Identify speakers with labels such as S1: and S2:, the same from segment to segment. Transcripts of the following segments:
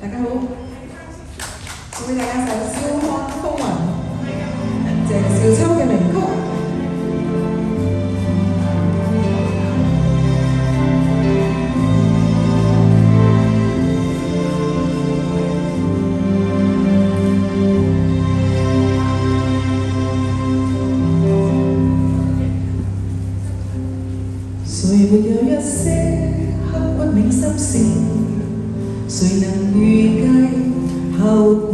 S1: 大家好，送俾大家一首《笑看風雲》，謝少秋嘅名曲。誰沒有一些刻骨銘心事？誰能預計後果？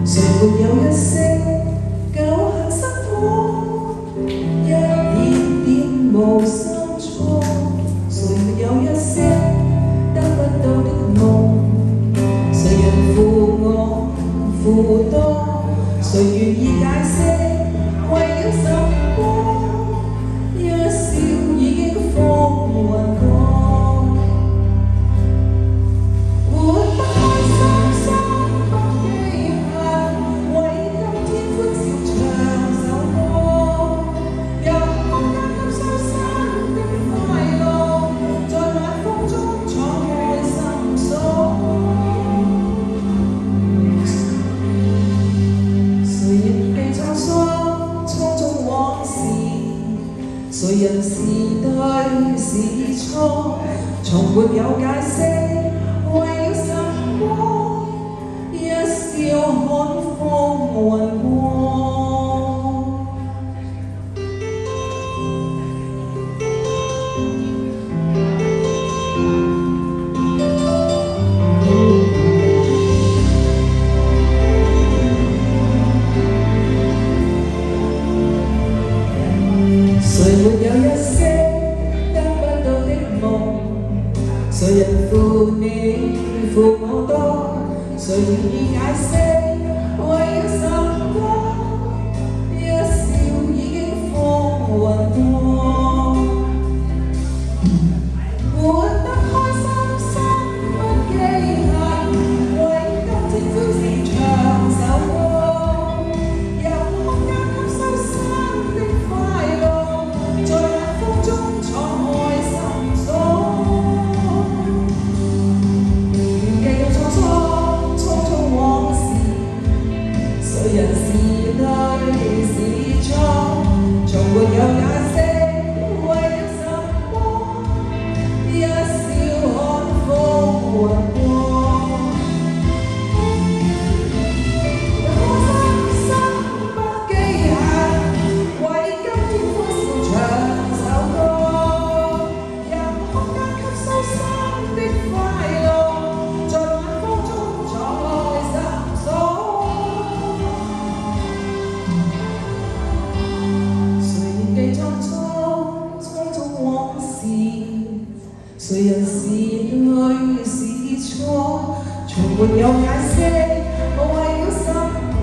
S1: 誰沒有一些舊恨生活？一點點無心錯。誰沒有一些得不到的夢？誰人負我負多？誰願意解釋為了什麼？一笑已經風雲過，活得開心心不羈限，為今天歡笑唱首歌，任空間給收生的快樂，在晚風中敞開心鎖。誰人記錯錯，匆匆往事？誰人是對是錯？從沒有解釋，為了什麼？一笑看風雲過。誰沒有一些得不到的夢？誰人負你負我多？誰願意解釋為了什麼？一笑已經風雲過，活得開心心不羈限，為今天歡笑唱首歌，任空間吸收生的快樂，在晚風中敞開心鎖。記到錯錯，匆匆往事，誰人是對是錯？從沒有解釋，為了什麼？一笑看風雲過。誰人是對是錯？從沒有解釋，為了什麼？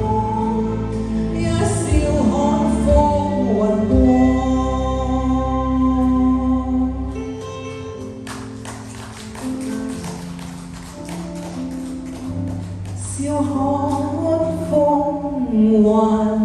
S1: 一笑看風雲過。笑看風雲。